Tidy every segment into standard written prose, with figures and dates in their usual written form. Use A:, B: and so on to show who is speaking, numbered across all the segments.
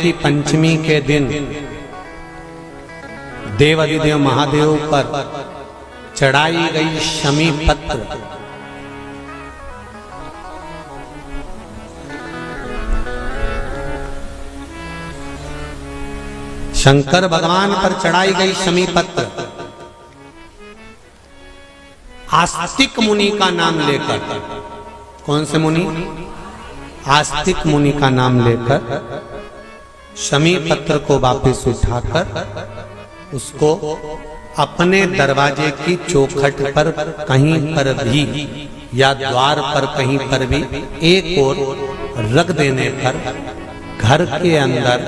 A: की पंचमी के दिन देवाधिदेव महादेव पर चढ़ाई गई शमी पत्र शंकर भगवान पर चढ़ाई गई शमी पत्र आस्तिक मुनि का नाम लेकर, कौन से मुनि? आस्तिक मुनि का नाम लेकर शमी पत्र को वापस उठाकर उसको अपने दरवाजे की चौखट पर कहीं पर भी या द्वार पर कहीं पर भी एक ओर रख देने पर घर के अंदर,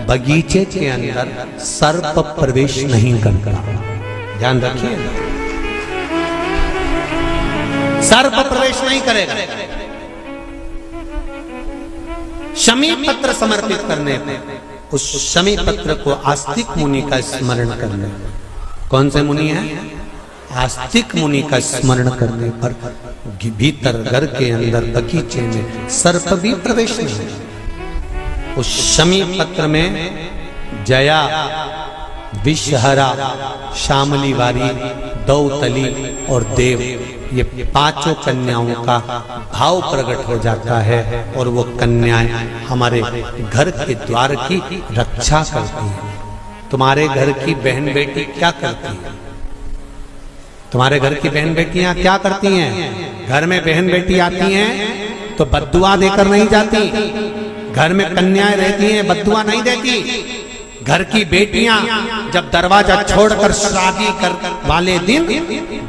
A: बगीचे के अंदर सर्प प्रवेश नहीं करता। ध्यान रखिए, सर्प प्रवेश नहीं करेगा। शमी पत्र समर्पित करने पर, उस शमी पत्र को आस्तिक मुनि का स्मरण करने, कौन से मुनि है? आस्तिक मुनि का स्मरण करने पर भीतर घर के अंदर बगीचे में सर्प भी प्रवेश नहीं। उस शमी पत्र में जया, विषहरा, शामली वारी, दौतली और देव, ये पांचों कन्याओं का भाव प्रकट हो जाता है और वो कन्याएं हमारे घर के द्वार की रक्षा करती हैं। तुम्हारे घर की बहन बेटी क्या करती है? तुम्हारे घर की बहन बेटियां क्या करती हैं? घर में बहन बेटी आती हैं तो बद्दुआ देकर नहीं जाती। घर में कन्याएं रहती हैं, बद्दुआ नहीं देती। घर की बेटियां जब दरवाजा छोड़कर शादी कर वाले दिन,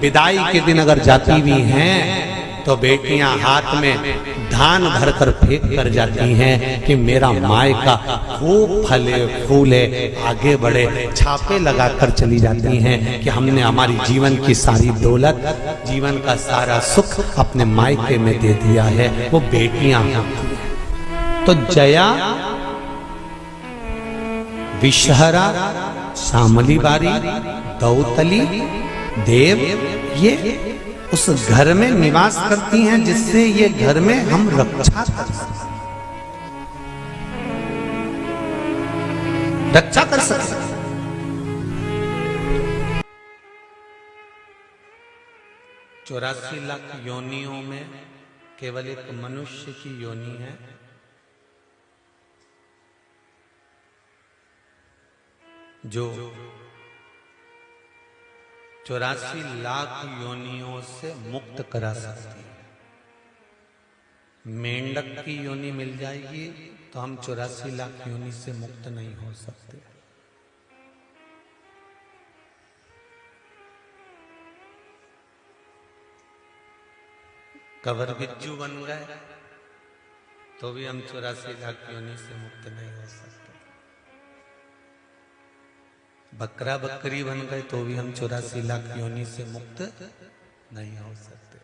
A: विदाई के दिन अगर जाती भी हैं तो बेटियां हाथ में धान भरकर फेंक कर जाती हैं कि मेरा मायका खूब फले फूले, आगे बढ़े। छापे लगाकर चली जाती हैं कि हमने हमारी जीवन की सारी दौलत, जीवन का सारा सुख अपने मायके में दे दिया है। वो बेटियां होती हैं। तो जया, विषहरा, शामली बारी, दौतली, देव, ये उस घर में निवास करती हैं जिससे ये घर में हम रक्षा कर सकते, रक्षा कर सकते। 84 लाख योनियों में केवल एक मनुष्य की योनि है जो 84 लाख योनियों से मुक्त करा सकती है। मेंढक की योनि मिल जाएगी तो हम 84 लाख योनि से मुक्त नहीं हो सकते। कवर बिज्जू बन गए तो भी हम 84 लाख योनि से मुक्त नहीं हो सकते। बकरा बकरी बन गए तो भी हम 84 लाख योनि से मुक्त नहीं हो सकते।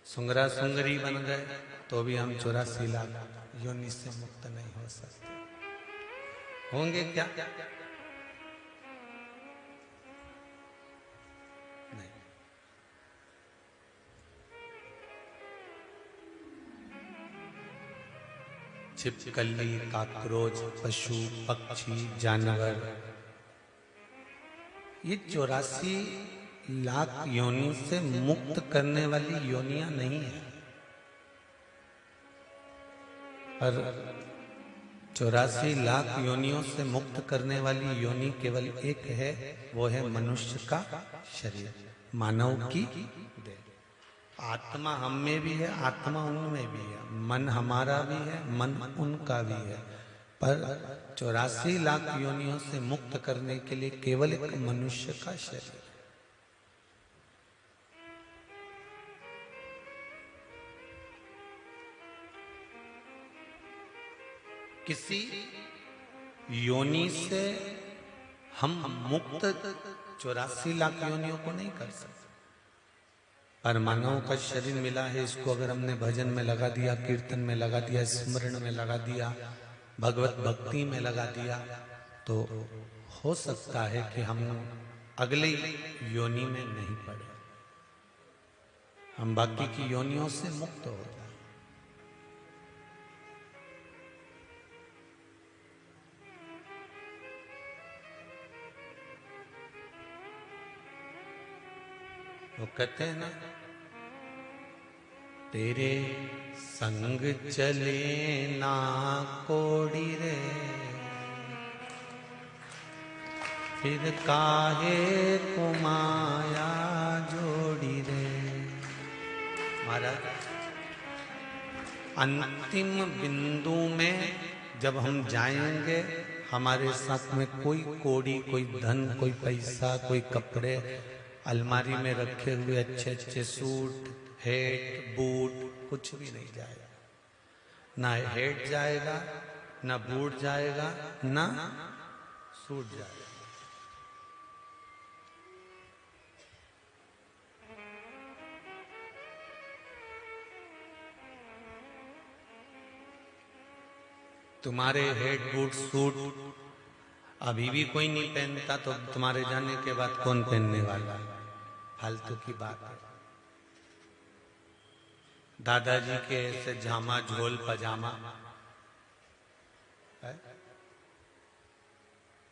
A: सुंगरा सुंगरी बन गए तो भी हम 84 लाख योनि से मुक्त नहीं हो सकते। होंगे क्या? नहीं। छिपकली, काकरोच, पशु, पक्षी, जानवर, ये 84 लाख योनि से मुक्त करने वाली योनियां नहीं है। पर 84 लाख योनियों से मुक्त करने वाली योनि केवल एक है, वो है मनुष्य का शरीर, मानव की देह। आत्मा हम में भी है, आत्मा उनमें भी है, मन हमारा भी है, मन उनका भी है। पर 84 लाख योनियों से मुक्त करने के लिए केवल एक मनुष्य का शरीर। किसी योनि से हम मुक्त 84 लाख योनियों को नहीं कर सकते। पर मानव का शरीर मिला है, इसको अगर हमने भजन में लगा दिया, कीर्तन में लगा दिया, स्मरण में लगा दिया, भगवत भक्ति में लगा दिया, तो हो सकता है कि हम अगले योनि में नहीं पड़े, हम बाकी की योनियों से मुक्त हो जाए। वो कहते हैं ना, तेरे संग चले ना कोड़ी रे, फिर काहे को माया जोड़ी रे। महाराज, अंतिम बिंदु में जब हम जाएंगे, हमारे साथ में कोई कोड़ी, कोई धन, कोई पैसा, कोई कपड़े, अलमारी में रखे हुए अच्छे अच्छे सूट, हेट, बूट, कुछ भी नहीं जाएगा। ना हेट जाएगा, ना बूट जाएगा, ना सूट जाएगा। तुम्हारे हेड, बूट, सूट अभी भी कोई नहीं पहनता, तो तुम्हारे जाने के बाद कौन पहनने वाला? फालतू की बात है। दादाजी के ऐसे जामा, झोल, पजामा,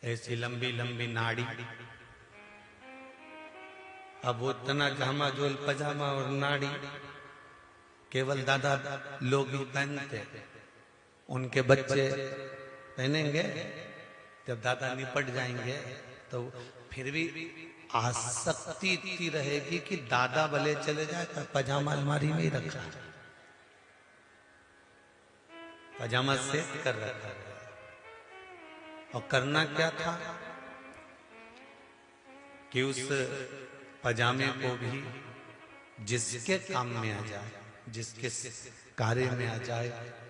A: ऐसी लंबी लंबी नाड़ी, अब वो इतना जामा, झोल, पजामा और नाड़ी केवल दादा लोग ही पहनते। उनके बच्चे पहनेंगे, जब दादा निपट जाएंगे तो फिर भी आसक्ति इतनी रहेगी कि दादा भले चले जाए पर पजामा अलमारी में ही रखा, पजामा सेट कर रखा है। और करना क्या था कि उस पजामे को भी जिसके काम में आ जाए, जिसके कार्य में आ जाए,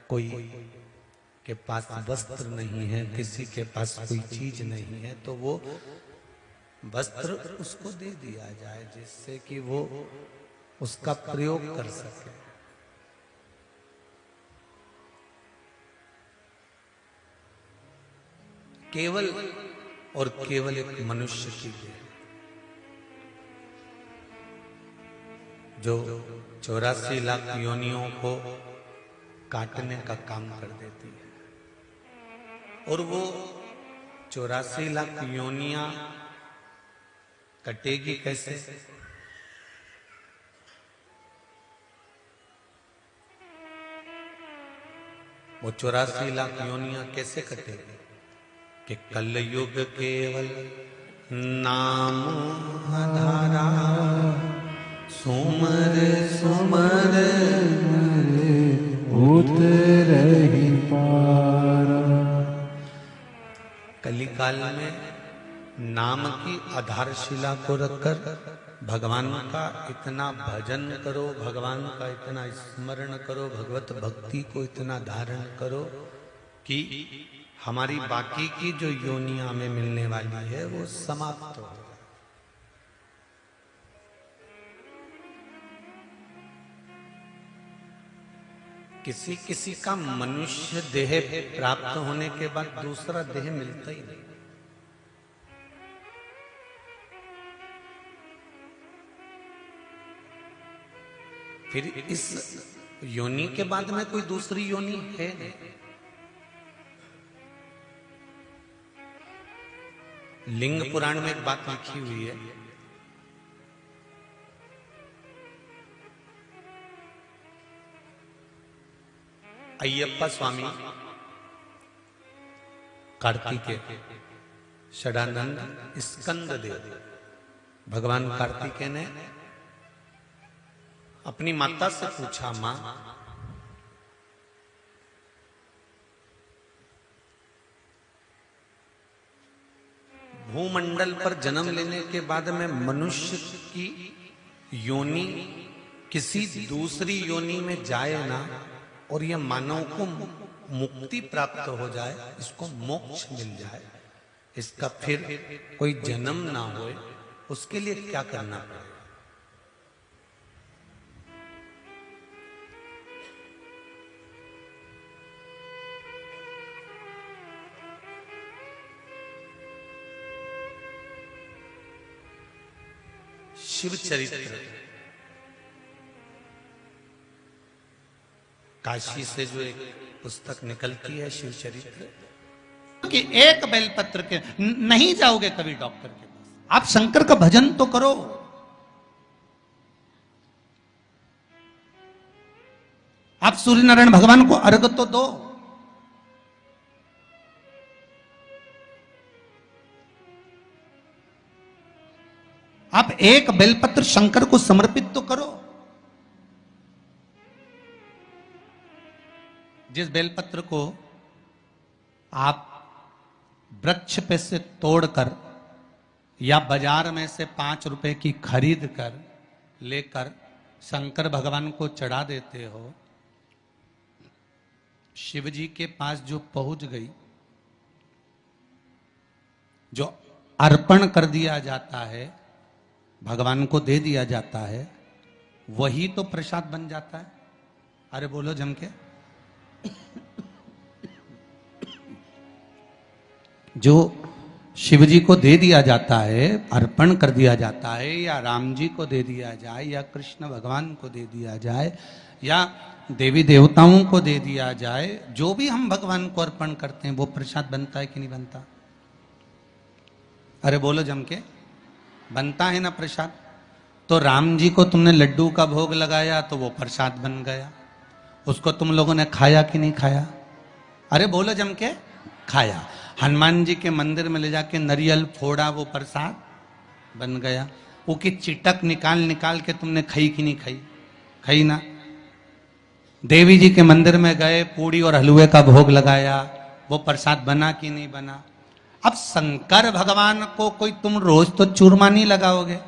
A: कोई के पास वस्त्र नहीं है, किसी के पास कोई चीज नहीं है, तो वो वस्त्र उसको दे दिया जाए, जिससे कि वो उसका प्रयोग कर सके। केवल और केवल एक मनुष्य की देह, जो 84 लाख योनियों को काटने का काम कर देती है। और वो 84 लाख योनियां कटेगी कैसे? वो 84 लाख योनियां कैसे कटेगी? कि कलयुग केवल नाम आधारा, सुमर सुमर उतरहि पारा। कलिकाल में नाम की आधारशिला को रखकर भगवान का इतना भजन करो, भगवान का इतना स्मरण करो, भगवत भक्ति को इतना धारण करो कि हमारी बाकी की जो योनियां हमें मिलने वाली है वो समाप्त हो। किसी किसी का मनुष्य देह प्राप्त होने के बाद दूसरा देह मिलता ही नहीं। फिर इस योनि के बाद में कोई दूसरी योनि है नहीं। लिंग पुराण में एक बात लिखी हुई है, अय्यप्पा स्वामी, कार्तिकेय, षडानंद, स्कंद देव, भगवान कार्तिकेय ने अपनी माता से पूछा, मां भूमंडल पर जन्म लेने के बाद में मनुष्य की योनि किसी दूसरी योनि में जाए ना, और यह मानव को मुक्ति प्राप्त हो जाए, इसको मोक्ष मिल जाए, इसका फिर कोई जन्म ना होए, उसके लिए क्या करना पड़ेगा? शिव चरित्र, काशी से जो एक पुस्तक निकलती है शिव चरित्र,
B: कि एक बेलपत्र के नहीं जाओगे कभी डॉक्टर के पास, आप शंकर का भजन तो करो,
A: सूर्य नारायण भगवान को अर्घ तो दो। आप एक बेलपत्र शंकर को समर्पित तो करो। जिस बेलपत्र को आप वृक्ष पे से तोड़कर या बाजार में से 5 रुपए की खरीद कर लेकर शंकर भगवान को चढ़ा देते हो, शिव जी के पास जो पहुंच गई, जो अर्पण कर दिया जाता है, भगवान को दे दिया जाता है, वही तो प्रसाद बन जाता है। अरे बोलो जम के। जो शिव जी को दे दिया जाता है, अर्पण कर दिया जाता है, या राम जी को दे दिया जाए, या कृष्ण भगवान को दे दिया जाए, या देवी देवताओं को दे दिया जाए, जो भी हम भगवान को अर्पण करते हैं वो प्रसाद बनता है कि नहीं बनता? अरे बोलो जम के। बनता है ना प्रसाद। तो राम जी को तुमने लड्डू का भोग लगाया तो वो प्रसाद बन गया, उसको तुम लोगों ने खाया कि नहीं खाया? अरे बोलो जम के। खाया। हनुमान जी के मंदिर में ले जाके नारियल फोड़ा, वो प्रसाद बन गया। वो की चिटक निकाल निकाल के तुमने खाई कि नहीं खाई? खाई ना। देवी जी के मंदिर में गए, पूड़ी और हलवे का भोग लगाया, वो प्रसाद बना कि नहीं बना? अब शंकर भगवान को कोई तुम रोज तो चूरमा नहीं लगाओगे,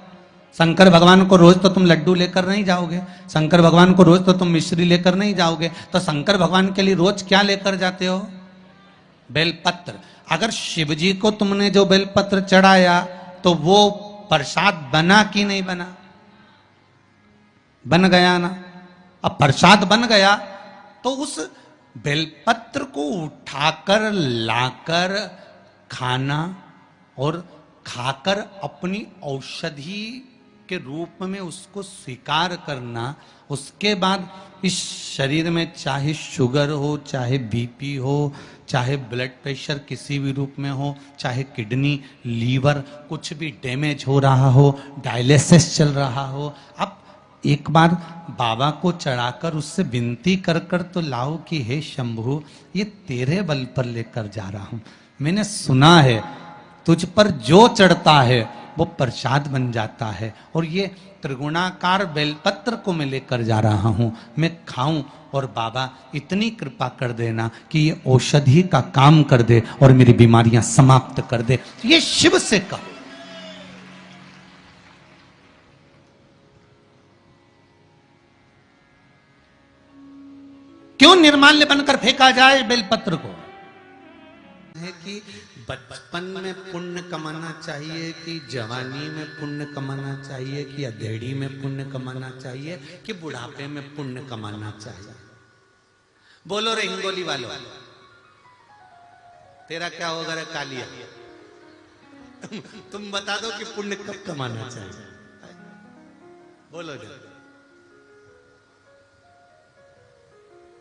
A: शंकर भगवान को रोज तो तुम लड्डू लेकर नहीं जाओगे, शंकर भगवान को रोज तो तुम मिश्री लेकर नहीं जाओगे। तो शंकर भगवान के लिए रोज क्या लेकर जाते हो? बेलपत्र। अगर शिव जी को तुमने जो बेलपत्र चढ़ाया तो वो प्रसाद बना कि नहीं बना? बन गया ना। अब प्रसाद बन गया तो उस बेलपत्र को उठाकर लाकर खाना और खाकर अपनी औषधि के रूप में उसको स्वीकार करना। उसके बाद इस शरीर में चाहे शुगर हो, चाहे बीपी हो, चाहे ब्लड प्रेशर किसी भी रूप में हो, चाहे किडनी, लीवर कुछ भी डैमेज हो रहा हो, डायलिसिस चल रहा हो, अब एक बार बाबा को चढ़ाकर उससे विनती कर कर तो लाओ कि हे शंभु, ये तेरे बल पर लेकर जा रहा हूं। मैंने सुना है तुझ पर जो चढ़ता है वो प्रसाद बन जाता है, और ये त्रिगुणाकार बेलपत्र को मैं लेकर जा रहा हूं, मैं खाऊं और बाबा इतनी कृपा कर देना कि ये औषधि का काम कर दे और मेरी बीमारियां समाप्त कर दे। ये शिव से कहो। क्यों निर्माल्य बनकर फेंका जाए बेलपत्र को? है कि बचपन में पुण्य कमाना चाहिए, कि जवानी में पुण्य कमाना चाहिए, कि अधेड़ी में पुण्य कमाना चाहिए, कि बुढ़ापे में पुण्य कमाना चाहिए? बोलो रे हिंगोली वालों, तेरा क्या होगा रे कालिया? तुम बता दो कि पुण्य कब कमाना चाहिए? बोलो जरा।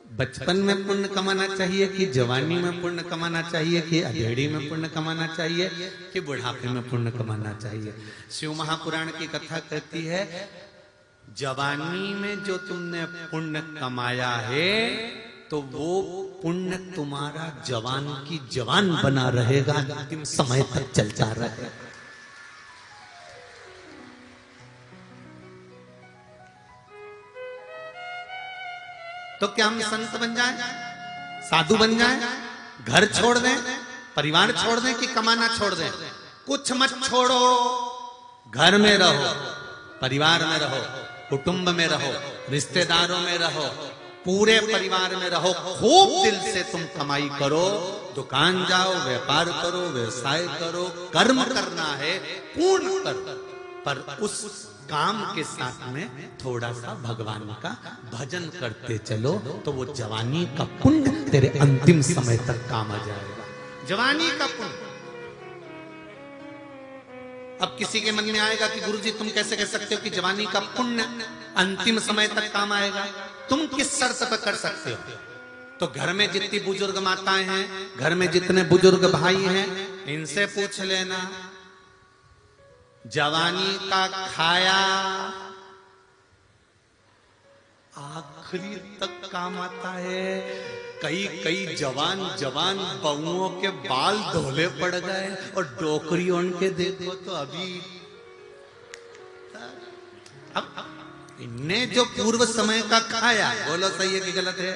A: बचपन में पुण्य कमाना चाहिए, कि जवानी में पुण्य कमाना चाहिए, कि अधेड़ी में पुण्य कमाना चाहिए, कि बुढ़ापे में पुण्य कमाना चाहिए? शिव महापुराण की कथा कहती है, जवानी में जो तुमने पुण्य कमाया है तो वो पुण्य तुम्हारा जवान की जवान बना रहेगा, अंतिम समय तक चलता रहेगा। तो क्या हम संत बन जाएं, साधु बन जाएं, घर छोड़ दें, परिवार छोड़ दें, कि कमाना छोड़ दें? कुछ मत छोड़ो, घर में रहो, परिवार में रहो, कुटुंब में रहो, रिश्तेदारों में रहो, पूरे परिवार में रहो, खूब दिल से तुम कमाई करो, दुकान जाओ, व्यापार करो, व्यवसाय करो, कर्म करना है पूर्ण करो, पर उस काम के साथ में थोड़ा सा भगवान का भजन करते चलो, तो वो जवानी का पुण्य तेरे अंतिम समय तक काम आ जाएगा। जवानी का पुण्य। अब किसी के मन में आएगा कि गुरुजी तुम कैसे कह सकते हो कि जवानी का पुण्य अंतिम समय तक काम आएगा? तुम किस शर्त पर कर सकते हो? तो घर में जितनी बुजुर्ग माताएं हैं, घर में जितने बुजुर्ग भाई हैं, इनसे पूछ लेना, जवानी का खाया आग आखिरी तक काम आता है। कई कई जवान जवान बहुओं के बाल धोले पड़ गए और डोकरी उनके देखो तो अभी अब इनने जो पूर्व समय का खाया, बोलो सही है कि गलत है?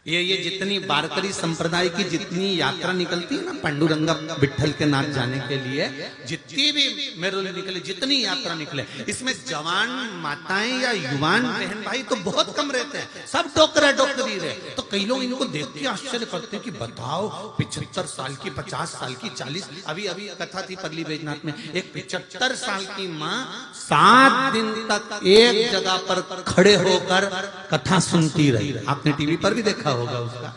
A: ये जितनी वारकरी संप्रदाय की जितनी यात्रा निकलती है ना पांडुरंगा विठल के नाथ जाने के लिए, जितनी भी मेरे निकले, जितनी यात्रा निकले, इसमें जवान माताएं या युवान बहन भाई तो बहुत कम रहते हैं, सब डोकरा डोकरी रहे। तो कई लोग इनको देख के आश्चर्य करते हैं कि बताओ 75 साल की, 50 साल की, 40, अभी कथा थी परली बैजनाथ में, एक 75 साल की माँ 7 दिन तक एक जगह पर खड़े होकर कथा सुनती रही। आपने टीवी पर भी देखा होगा उसका।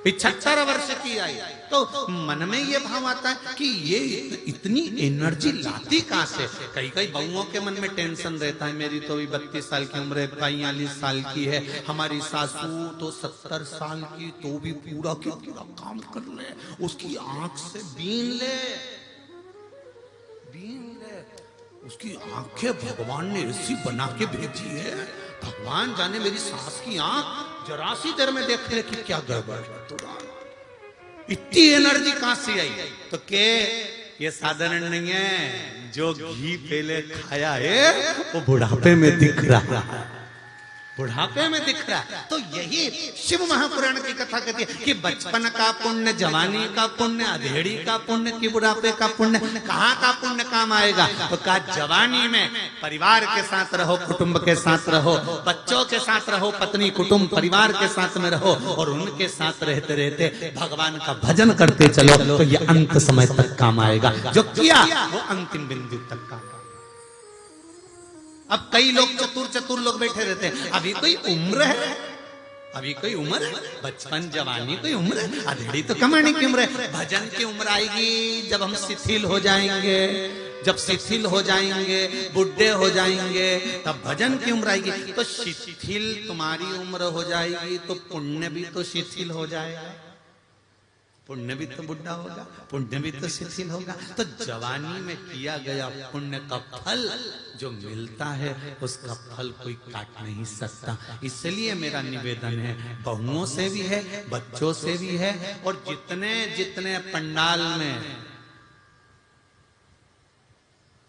A: 75 वर्ष की आई तो मन में ये भाव आता है कि ये इतनी एनर्जी लाती कहां से? कई कई बहुओं के मन में टेंशन रहता है, मेरी तो अभी 32 साल की उम्र है, 42 साल की है, हमारी सासू तो 70 साल की, तो भी पूरा क्या पूरा काम कर ले, उसकी आंख से बीन ले, उसकी आंखें भगवान ने ऐसी बना के भेजी है, भगवान जाने मेरी सास की आंख जरा सी देर में देख ले कि क्या गड़बड़ है, इतनी एनर्जी कहां से आई? तो के ये साधारण नहीं है, जो घी पहले खाया है वो बुढ़ापे में दिख रहा है, बुढ़ापे में दिख रहा है। तो यही शिव महापुराण की कथा कहती है कि बचपन का पुण्य, जवानी का पुण्य, अधेड़ी का पुण्य कि बुढ़ापे का पुण्य, कहाँ का पुण्य काम आएगा? तो कहा जवानी में परिवार के साथ रहो, कुटुंब के साथ रहो, बच्चों के साथ रहो, पत्नी कुटुंब परिवार के साथ में रहो और उनके साथ रहते रहते भगवान का भजन करते चलो, तो ये अंत समय तक काम आएगा। जो किया वो अंतिम बिंदु तक काम। अब कई लोग चतुर लोग बैठे रहते हैं, अभी कोई उम्र है, अभी कोई उम्र है, बचपन जवानी कोई उम्र है, अधेड़ी तो कमाने की उम्र है। भजन की उम्र आएगी जब हम शिथिल हो जाएंगे, जब शिथिल हो जाएंगे, बुढ़े हो जाएंगे, तब भजन की उम्र आएगी। तो शिथिल तुम्हारी उम्र हो जाएगी तो पुण्य भी तो शिथिल हो जाएगा, पुण्य भी तो बुढ़ा होगा, पुण्य भी तो शिथिल होगा। तो जवानी में किया गया पुण्य का फल जो मिलता है उसका फल कोई काट नहीं सकता। इसलिए मेरा निवेदन है, बहुओं से भी है, बच्चों से भी है, और जितने जितने पंडाल में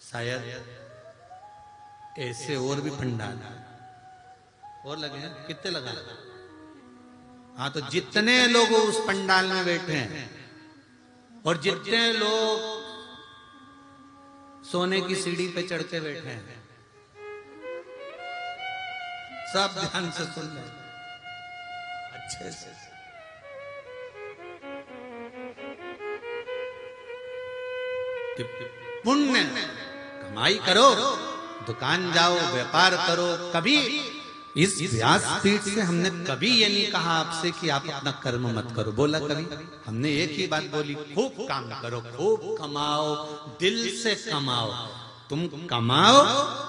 A: शायद ऐसे और भी पंडाल और लगे हैं, कितने लगा? हाँ, तो जितने लोग उस पंडाल में बैठे हैं और जितने लोग सोने की सीढ़ी पे चढ़ के बैठे हैं, सब ध्यान से सुन ले अच्छे से। पुण्य कमाई करो, दुकान जाओ, व्यापार करो। कभी इस व्यासपीठ से हमने कभी ये नहीं कहा आपसे कि आप अपना कर्म मत करो, बोला कभी? हमने एक ही बात बोली, खूब काम करो, खूब कमाओ, दिल से कमाओ। तुम कमाओ,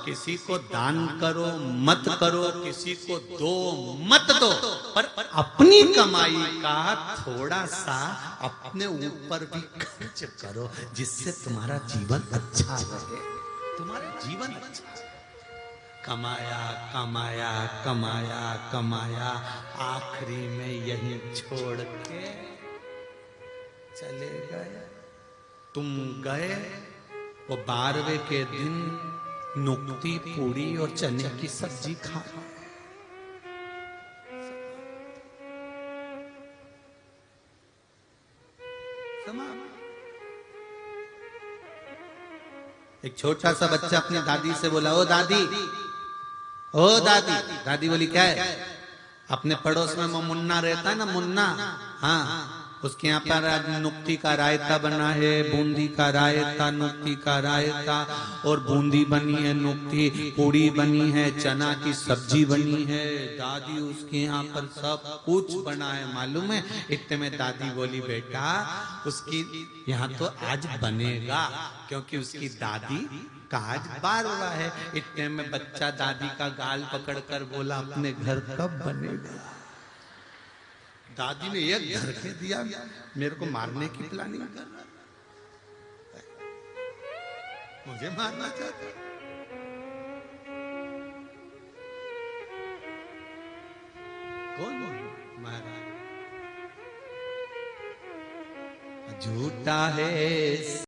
A: किसी को दान करो मत करो, किसी को दो मत दो, पर अपनी कमाई का थोड़ा सा अपने ऊपर भी खर्च करो, जिससे तुम्हारा जीवन अच्छा रहे, तुम्हारा जीवन अच्छा। कमाया कमाया कमाया कमाया, आखिरी में यही छोड़ के चले गए। तुम गए, वो 12वें के दिन नुक्ती, पूरी और चने की सब्जी खा। एक छोटा सा बच्चा अपनी दादी से बोला, ओ दादी, ओ दादी। दादी बोली क्या है? अपने पड़ोस में वो मुन्ना रहता है ना, मुन्ना, हाँ, उसके यहाँ पर नुक्ती का रायता बना है, बूंदी का रायता, नुक्ती का रायता, और बूंदी बनी है, नुक्ती, पूड़ी बनी है, चना की सब्जी बनी है। दादी उसके यहाँ पर सब कुछ बना है, मालूम है? इतने में दादी बोली, बेटा उसकी यहाँ तो आज बनेगा, क्योंकि उसकी दादी का आज 12वां है। इतने में बच्चा दादी का गाल पकड़कर बोला, अपने घर कब बनेगा? दादी ने एक घर के दिया, मेरे को मारने की प्लानिंग कर रहा, मुझे मारना चाहता। कौन महाराज झूठा है